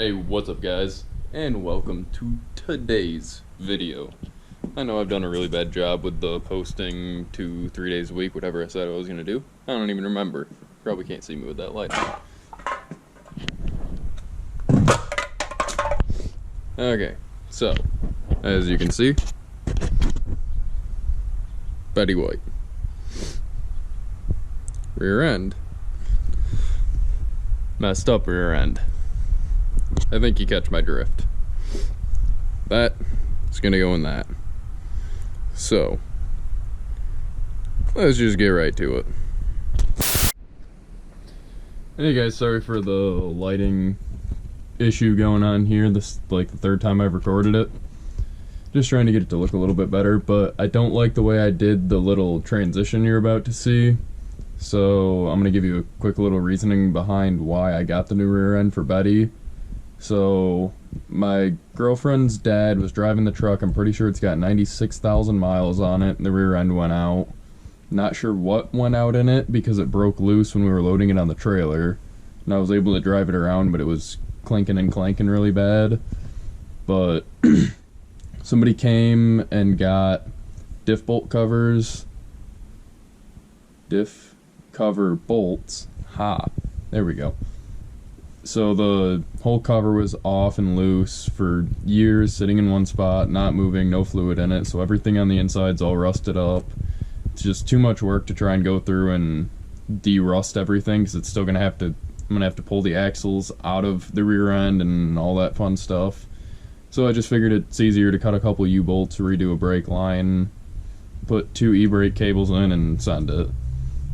Hey, what's up guys, and welcome to today's video. I know I've done a really bad job with the posting 2-3 days a week, whatever I said I was gonna do. I don't even remember. Probably can't see me with that light on. Okay, so, as you can see, Betty White. Rear end. Messed up rear end. I think you catch my drift. That is gonna go in that. So, let's just get right to it. Hey guys, sorry for the lighting issue going on here. This is like the third time I've recorded it. Just trying to get it to look a little bit better, but I don't like the way I did the little transition you're about to see. So I'm gonna give you a quick little reasoning behind why I got the new rear end for Betty. So my girlfriend's dad was driving the truck. I'm pretty sure it's got 96,000 miles on it. The rear end went out. Not sure what went out in it because it broke loose when we were loading it on the trailer. And I was able to drive it around, but it was clinking and clanking really bad. But somebody came and got diff bolt covers. Diff cover bolts. There we go. So the whole cover was off and loose for years, sitting in one spot, not moving, no fluid in it, so everything on the inside's all rusted up. It's just too much work to try and go through and de-rust everything, because it's still I'm gonna have to pull the axles out of the rear end and all that fun stuff. So I just figured it's easier to cut a couple U-bolts, redo a brake line, put 2 e-brake cables in, and send it.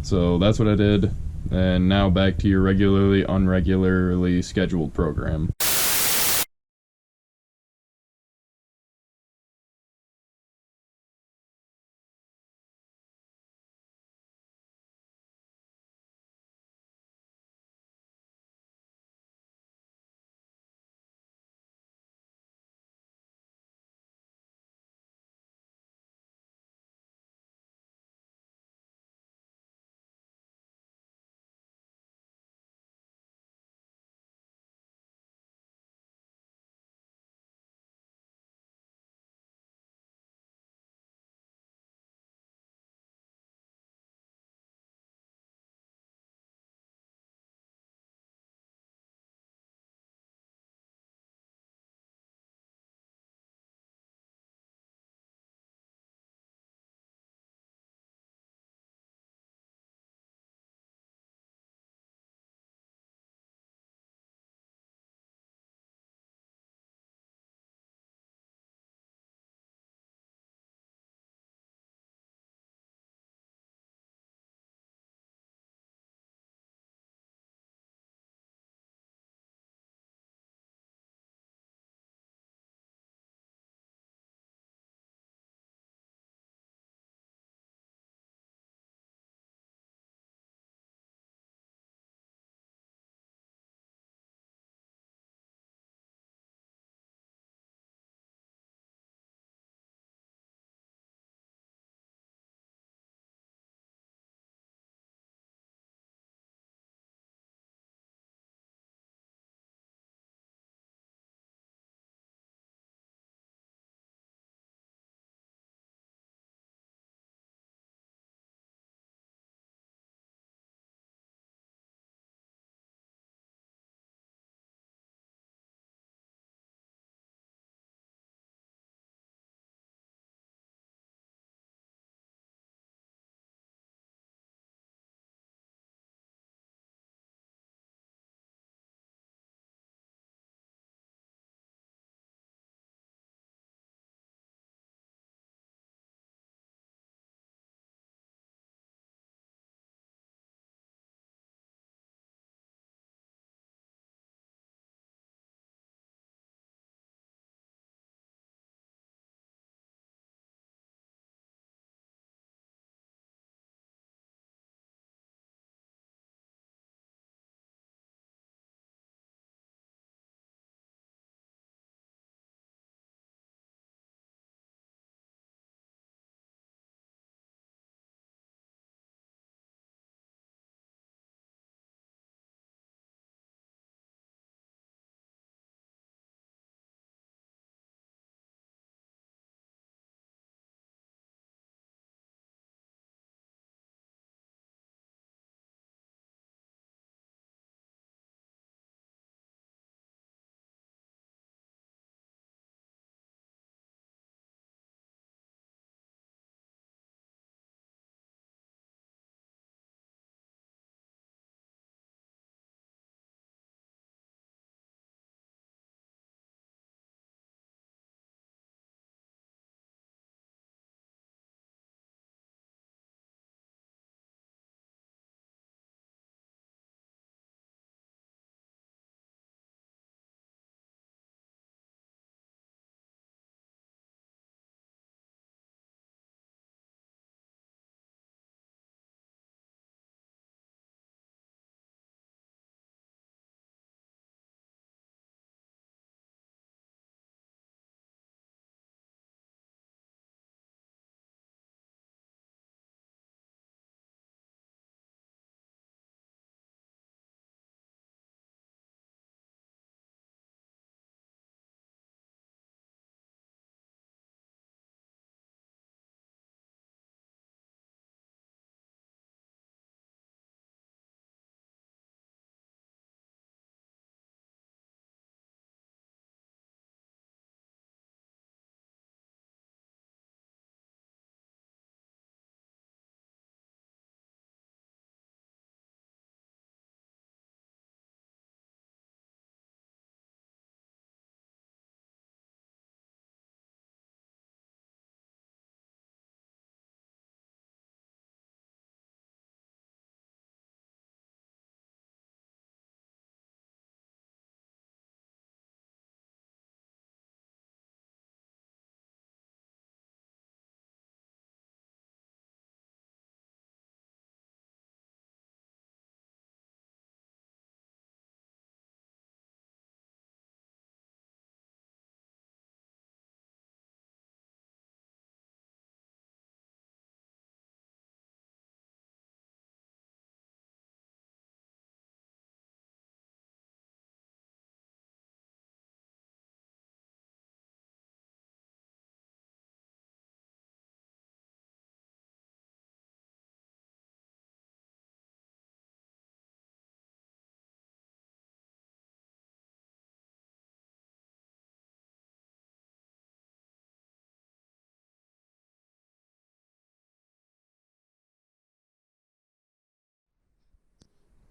So that's what I did. And now back to your unregularly scheduled program.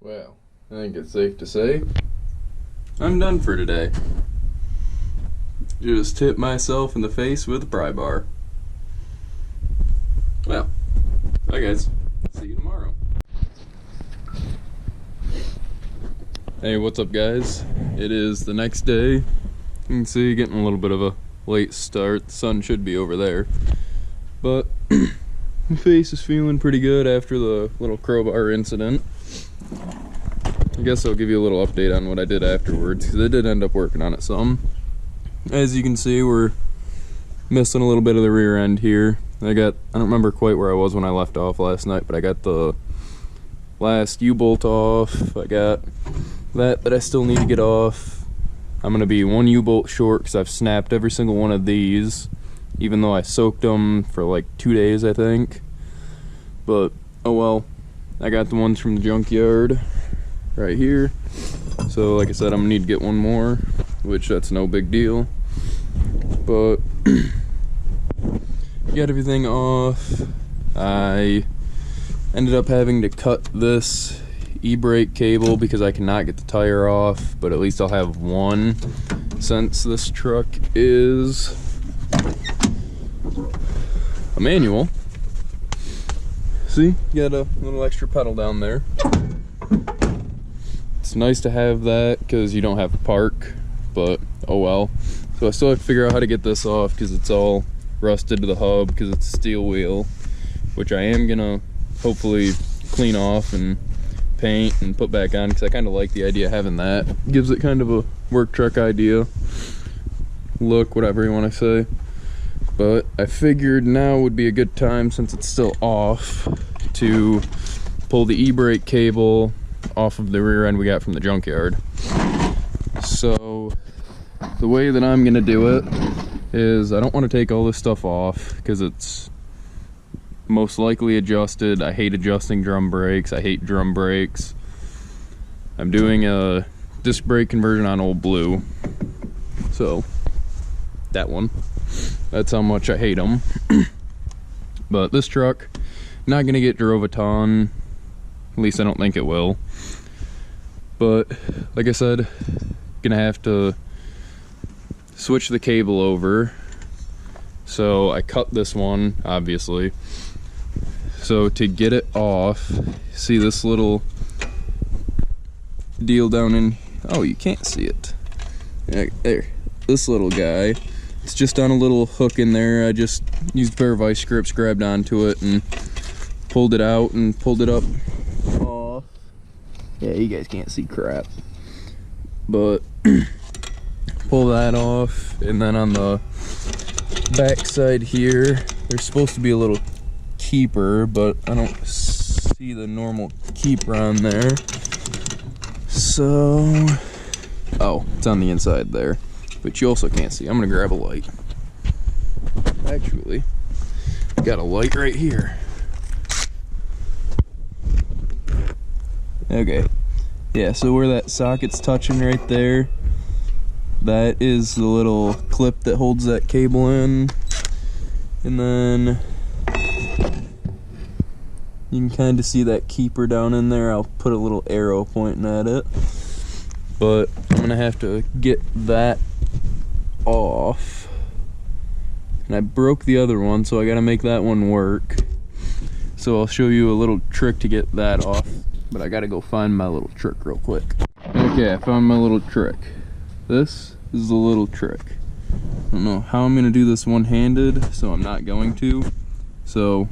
Well, I think it's safe to say I'm done for today. Just hit myself in the face with a pry bar. Well, bye guys. See you tomorrow. Hey, what's up guys? It is the next day. You can see getting a little bit of a late start. The sun should be over there. But my face is feeling pretty good after the little crowbar incident. I guess I'll give you a little update on what I did afterwards, because I did end up working on it some. As you can see, we're missing a little bit of the rear end here. I don't remember quite where I was when I left off last night, but I got the last U-bolt off. I got that I still need to get off. I'm going to be one U-bolt short because I've snapped every single one of these, even though I soaked them for like 2 days, I think. But, oh well. I got the ones from the junkyard right here. So, like I said, I'm going to need to get one more, which that's no big deal. But, got everything off. I ended up having to cut this e-brake cable because I cannot get the tire off, but at least I'll have one, since this truck is a manual. See, got a little extra pedal down there. It's nice to have that because you don't have to park, but oh well. So I still have to figure out how to get this off because it's all rusted to the hub because it's a steel wheel, which I am gonna hopefully clean off and paint and put back on because I kind of like the idea of having that. Gives it kind of a work truck idea, look, whatever you want to say. But I figured now would be a good time, since it's still off, to pull the e-brake cable off of the rear end we got from the junkyard. So the way that I'm gonna do it is, I don't want to take all this stuff off because it's most likely adjusted. I hate adjusting drum brakes. I hate drum brakes. I'm doing a disc brake conversion on Old Blue, so that one, that's how much I hate them. But this truck, not gonna get drove a ton, at least I don't think it will. But like I said, gonna have to switch the cable over. So I cut this one, obviously. So to get it off, see this little deal down in, oh, you can't see it. There, this little guy. It's just on a little hook in there. I just used a pair of vice grips, grabbed onto it, and pulled it out and pulled it up off. Yeah, you guys can't see crap. But pull that off, and then on the back side here, there's supposed to be a little keeper, but I don't see the normal keeper on there. So, oh, it's on the inside there, but you also can't see. I'm gonna grab a light. Actually, got a light right here. Okay, yeah, so where that socket's touching right there, that is the little clip that holds that cable in. And then you can kind of see that keeper down in there. I'll put a little arrow pointing at it. But I'm gonna have to get that off. And I broke the other one, so I gotta make that one work. So I'll show you a little trick to get that off. But I gotta go find my little trick real quick. Okay, I found my little trick. This is the little trick. I don't know how I'm gonna do this one-handed, so I'm not going to. So,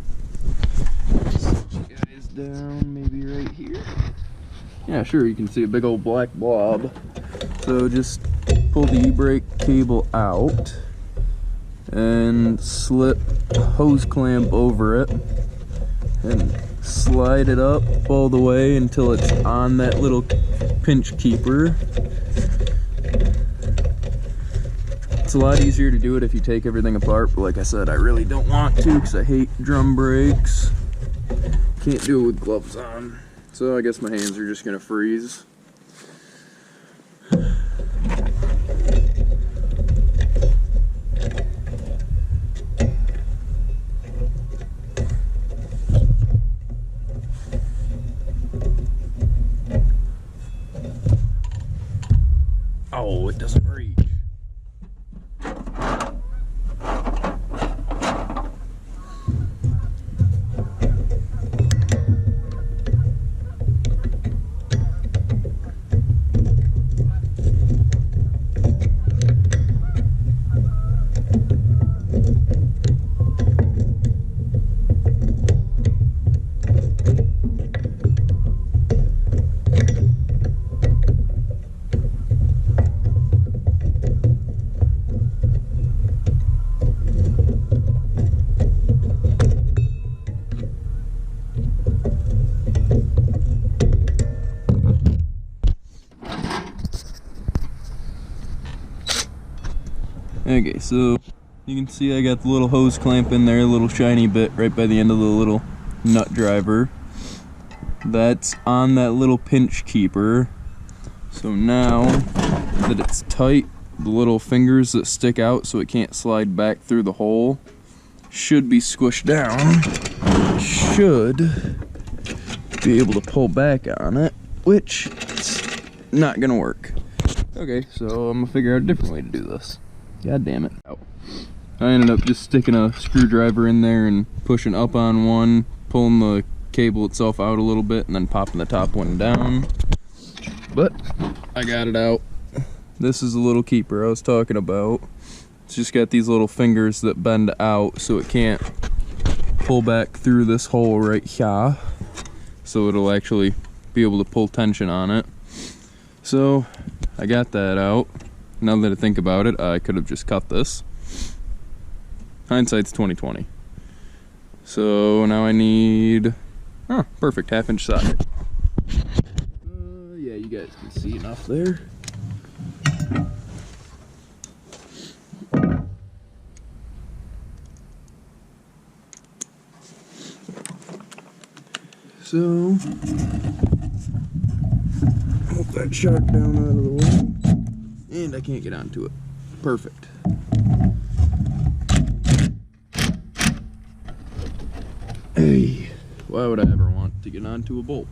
set you guys down maybe right here. Yeah, sure, you can see a big old black blob. So just pull the e-brake cable out and slip a hose clamp over it and slide it up all the way until it's on that little pinch keeper. It's a lot easier to do it if you take everything apart, but like I said, I really don't want to because I hate drum brakes. Can't do it with gloves on. So I guess my hands are just gonna freeze. Oh, it doesn't reach. Okay, so you can see I got the little hose clamp in there, a little shiny bit right by the end of the little nut driver. That's on that little pinch keeper. So now that it's tight, the little fingers that stick out so it can't slide back through the hole should be squished down. Should be able to pull back on it, which is not gonna work. Okay, so I'm gonna figure out a different way to do this. God damn it. I ended up just sticking a screwdriver in there and pushing up on one, pulling the cable itself out a little bit, and then popping the top one down. But I got it out. This is the little keeper I was talking about. It's just got these little fingers that bend out so it can't pull back through this hole right here. So it'll actually be able to pull tension on it. So I got that out. Now that I think about it, I could have just cut this. Hindsight's 20/20. So now I need, perfect 1/2-inch socket. Yeah, you guys can see enough there. So, move that shark down out of the way. And I can't get onto it. Perfect. Hey, why would I ever want to get onto a bolt?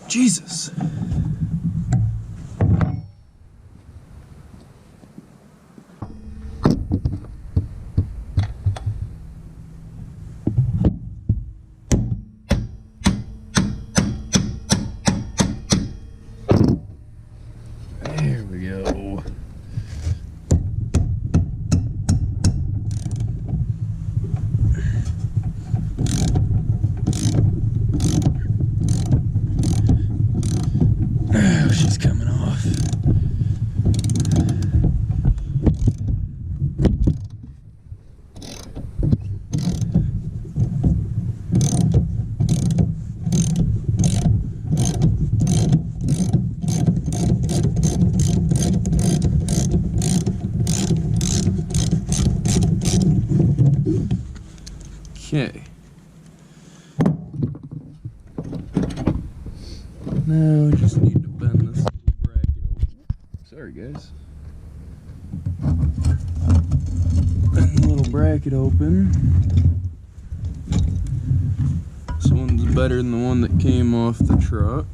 Jesus. There we go. She's coming off. Okay. Now we just need to bend this little bracket open. Sorry guys. Bend the little bracket open. This one's better than the one that came off the truck.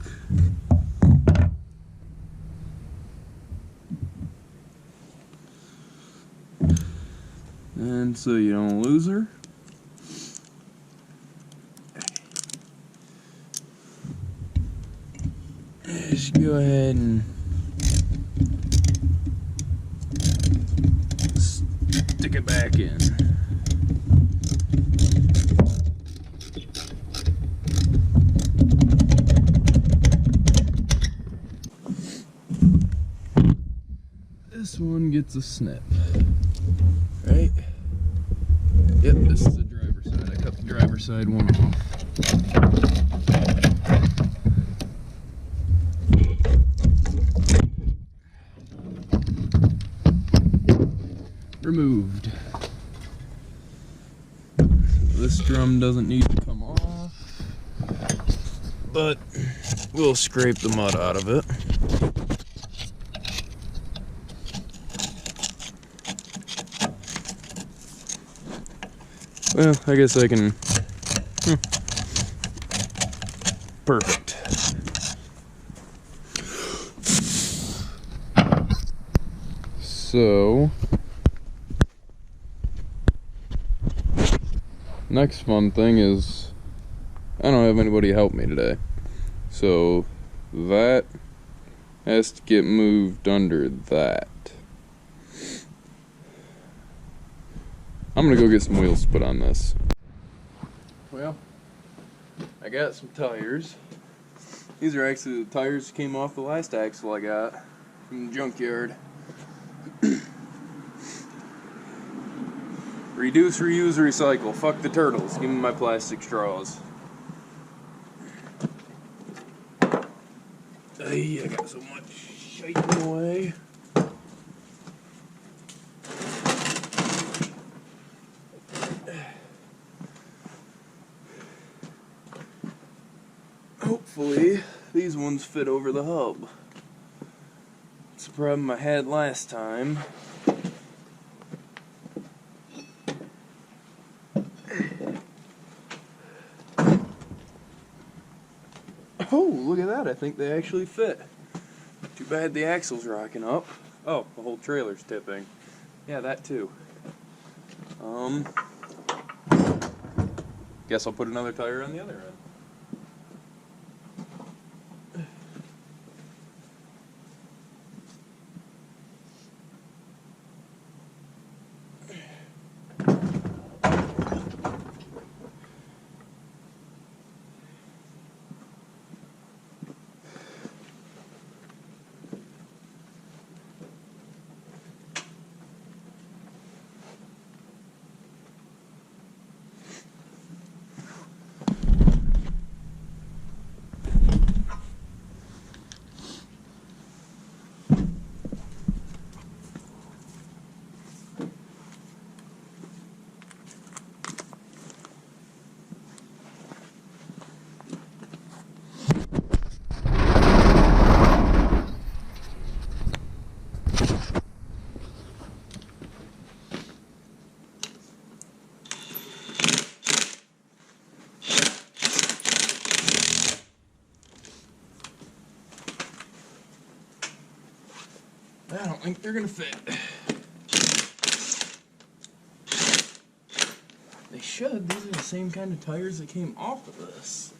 And so you don't lose her. Just go ahead and stick it back in. This one gets a snip, right? Yep, this is the driver's side. I cut the driver's side one off. Removed. This drum doesn't need to come off. but we'll scrape the mud out of it. Well, I guess I can... Perfect. So... next fun thing is... I don't have anybody help me today. So... that has to get moved under that. I'm gonna go get some wheels to put on this. Well, I got some tires. These are actually the tires that came off the last axle I got from the junkyard. Reduce, reuse, recycle. Fuck the turtles. Give me my plastic straws. Hey, I got so much shite in the way. Hopefully, these ones fit over the hub. It's the problem I had last time. Oh, look at that. I think they actually fit. Too bad the axle's rocking up. Oh, the whole trailer's tipping. Yeah, that too. Guess I'll put another tire on the other end. I don't think they're gonna fit. They should. These are the same kind of tires that came off of this.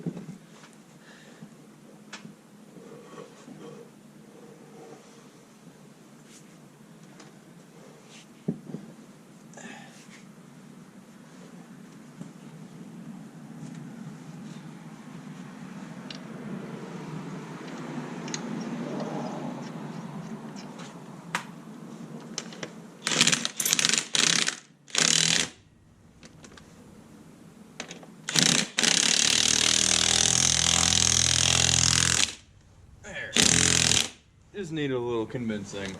Just need a little convincing.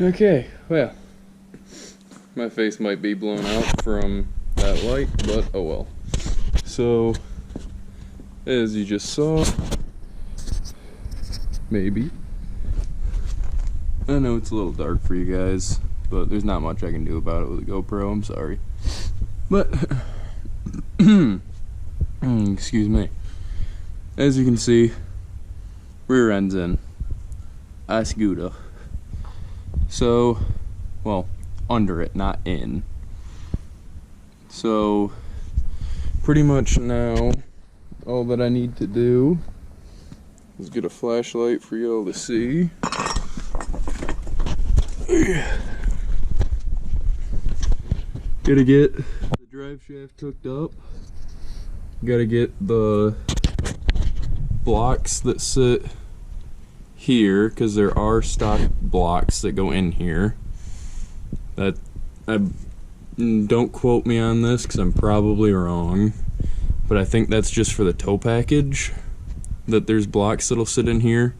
Okay, well, my face might be blown out from that light, but oh well. So, as you just saw, maybe. I know it's a little dark for you guys, but there's not much I can do about it with a GoPro, I'm sorry. But, excuse me. As you can see, rear end's in. I scooter. So, well, under it, not in. So, pretty much now, all that I need to do is get a flashlight for y'all to see. Gotta get the drive shaft hooked up. Gotta get the blocks that sit here, because there are stock blocks that go in here. That don't quote me on this because I'm probably wrong, but I think that's just for the tow package, that there's blocks that'll sit in here.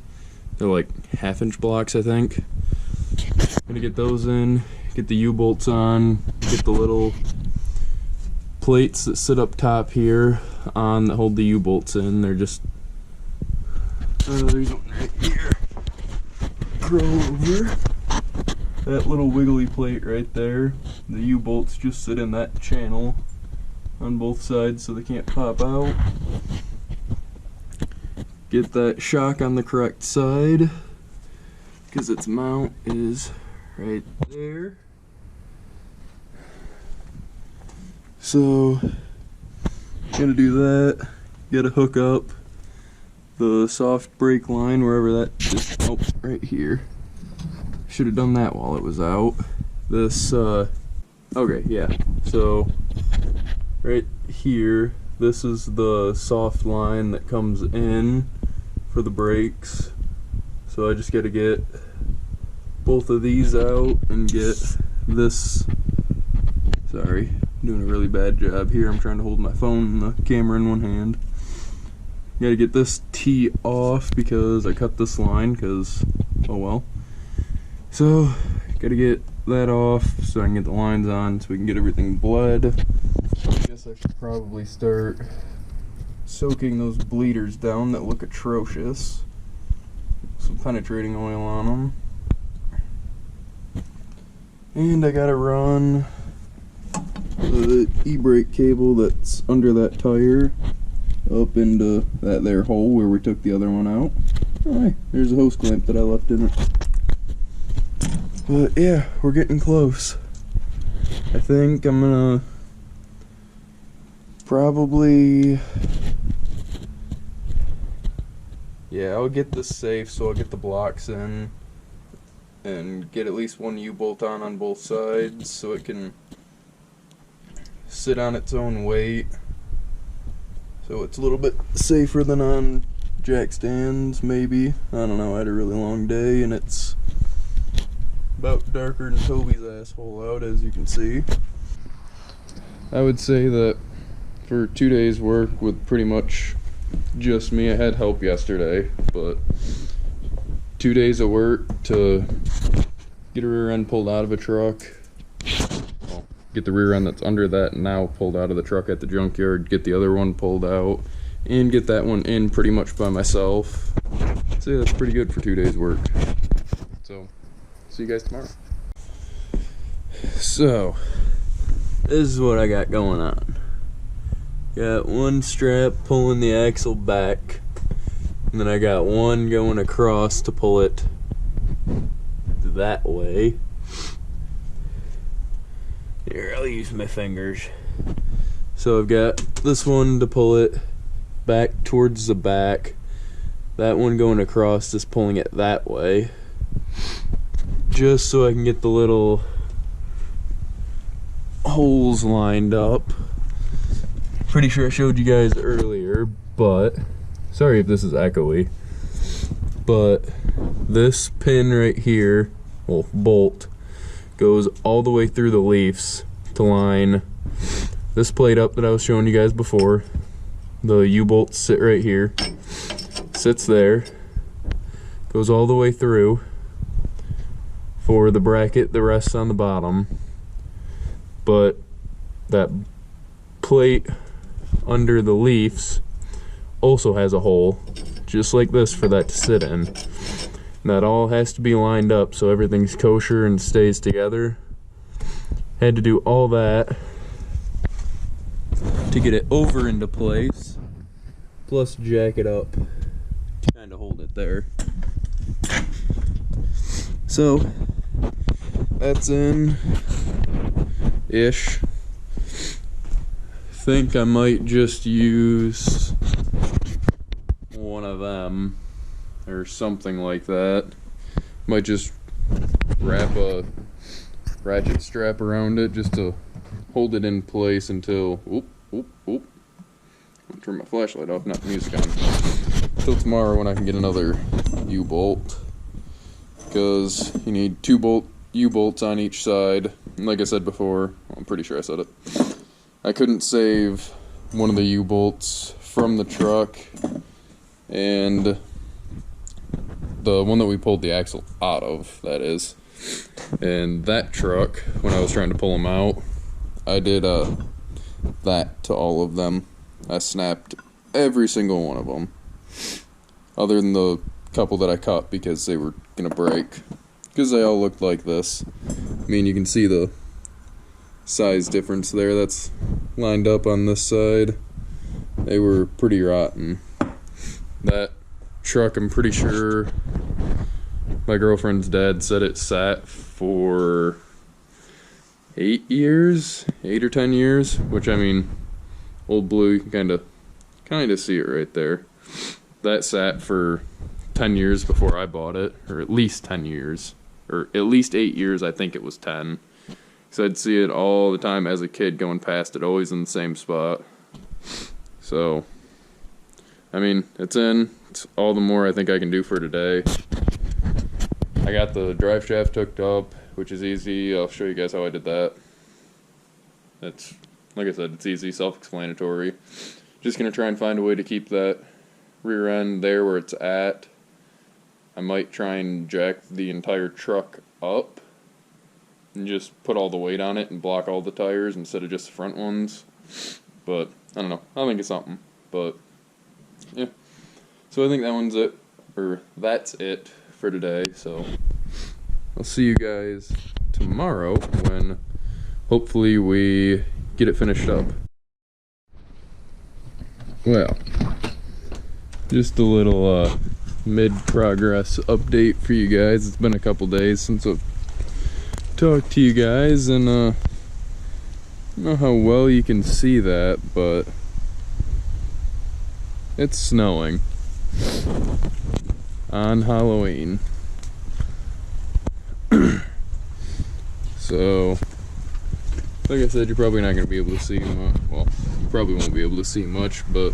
They're like 1/2-inch blocks, I think. Gonna get those in, get the U-bolts on, get the little plates that sit up top here on that hold the U-bolts in. They're just there's one right here. Crawl over. That little wiggly plate right there. The U-bolts just sit in that channel on both sides so they can't pop out. Get that shock on the correct side, because its mount is right there. So, gotta do that. Gotta hook up the soft brake line wherever that just, oh, right here. Should have done that while it was out. This, okay, yeah. So, right here, this is the soft line that comes in for the brakes. So I just gotta get both of these out and get this, sorry, I'm doing a really bad job here. I'm trying to hold my phone and the camera in one hand. Gotta get this T off because I cut this line, because, oh well. So, gotta get that off so I can get the lines on so we can get everything bled. I guess I should probably start soaking those bleeders down that look atrocious. Some penetrating oil on them. And I gotta run the e-brake cable that's under that tire up into that there hole where we took the other one out. Alright, there's a hose clamp that I left in it. But yeah, we're getting close. I think I'm gonna probably, yeah, I'll get this safe, so I'll get the blocks in and get at least one U-bolt on both sides so it can sit on its own weight. So it's a little bit safer than on jack stands, maybe. I don't know, I had a really long day and it's about darker than Toby's asshole out, as you can see. I would say that for 2 days work with pretty much just me, I had help yesterday, but 2 days of work to get a rear end pulled out of a truck, well, get the rear end that's under that now pulled out of the truck at the junkyard, get the other one pulled out, and get that one in pretty much by myself. I'd say that's pretty good for 2 days work. So, see you guys tomorrow. So, this is what I got going on. Got one strap pulling the axle back, and then I got one going across to pull it that way. Here, I'll use my fingers. So I've got this one to pull it back towards the back. That one going across is pulling it that way, just so I can get the little holes lined up. Pretty sure I showed you guys earlier, but sorry if this is echoey, but this pin right here, well, bolt, goes all the way through the leaves to line this plate up that I was showing you guys before. The U-bolts sit right here, sits there, goes all the way through for the bracket that rests on the bottom. But that plate under the leaves also has a hole, just like this, for that to sit in. That all has to be lined up so everything's kosher and stays together. Had to do all that to get it over into place, plus jack it up to kind of hold it there. So that's in ish. Think I might just use one of them or something like that. Might just wrap a ratchet strap around it just to hold it in place until I'll turn my flashlight off, not the music on. Till tomorrow when I can get another U-bolt, because you need two U-bolts on each side. And like I said before, I'm pretty sure I said it, I couldn't save one of the U-bolts from the truck, and the one that we pulled the axle out of, that is. And that truck, when I was trying to pull them out, I did that to all of them. I snapped every single one of them, other than the couple that I cut because they were gonna break, because they all looked like this. I mean, you can see the size difference there. That's lined up on this side. They were pretty rotten. That truck, I'm pretty sure my girlfriend's dad said it sat for 8 or 10 years, which, I mean, Old Blue, you can kind of see it right there. That sat for 10 years before I bought it, or at least 10 years, or at least 8 years. I think it was 10. So I'd see it all the time as a kid going past it, always in the same spot. So, I mean, it's in. It's all the more I think I can do for today. I got the drive shaft hooked up, which is easy. I'll show you guys how I did that. That's, like I said, it's easy, self-explanatory. Just going to try and find a way to keep that rear end there where it's at. I might try and jack the entire truck up and just put all the weight on it and block all the tires instead of just the front ones. But, I don't know. I think it's something. But, yeah. So I think that one's it. Or, that's it for today. So, I'll see you guys tomorrow when hopefully we get it finished up. Well, just a little mid-progress update for you guys. It's been a couple days since I've talked to you guys, and I don't know how well you can see that, but it's snowing on Halloween. So, like I said, you're probably not going to be able to see much. Well, you probably won't be able to see much, but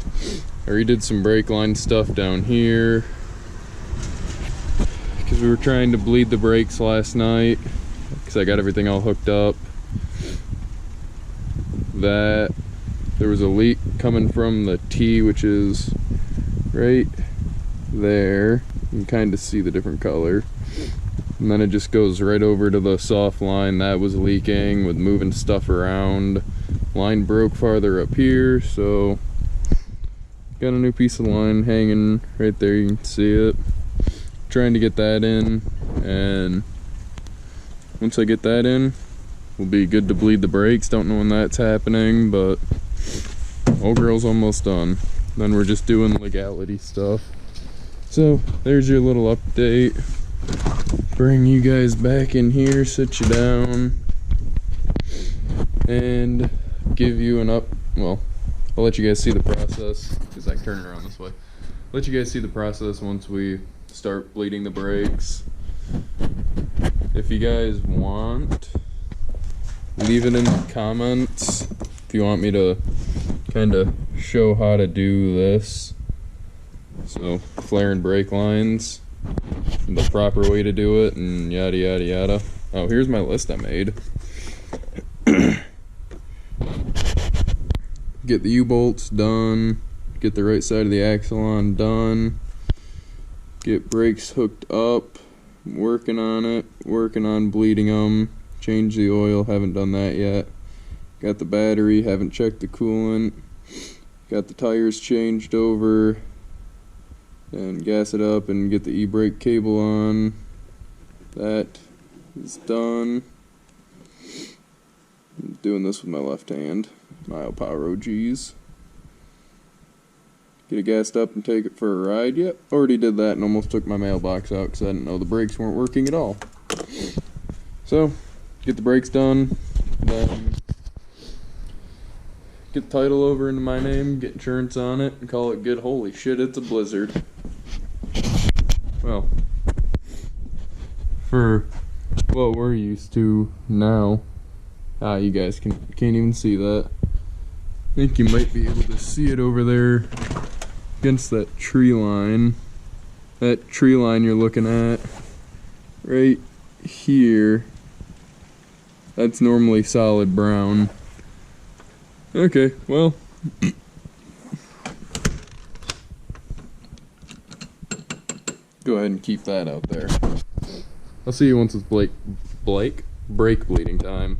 I redid some brake line stuff down here because we were trying to bleed the brakes last night, because I got everything all hooked up. That there was a leak coming from the T, which is right there. You can kind of see the different color. And then it just goes right over to the soft line that was leaking with moving stuff around. Line broke farther up here, so got a new piece of line hanging right there, you can see it. Trying to get that in, and once I get that in, we'll be good to bleed the brakes. Don't know when that's happening, but old girl's almost done. Then we're just doing legality stuff. So there's your little update. Bring you guys back in here, sit you down, and give you well, I'll let you guys see the process, because I can turn it around this way. Let you guys see the process once we start bleeding the brakes. If you guys want, leave it in the comments if you want me to kind of show how to do this. So, flare and brake lines, the proper way to do it, and yada yada yada. Oh, here's my list I made. Get the U-bolts done, get the right side of the axle on done, get brakes hooked up, working on it, working on bleeding them, change the oil, haven't done that yet. Got the battery, haven't checked the coolant. Got the tires changed over, and gas it up and get the e-brake cable on. That is done. I'm doing this with my left hand, my Power OGs. Get it gassed up and take it for a ride. Yep, already did that and almost took my mailbox out because I didn't know the brakes weren't working at all. So, get the brakes done, then get the title over into my name, get insurance on it, and call it good. Holy shit, it's a blizzard. Well, for what we're used to now, you guys can't even see that. I think you might be able to see it over there against that tree line. That tree line you're looking at right here, that's normally solid brown. Okay, well, go ahead and keep that out there. I'll see you once it's brake bleeding time.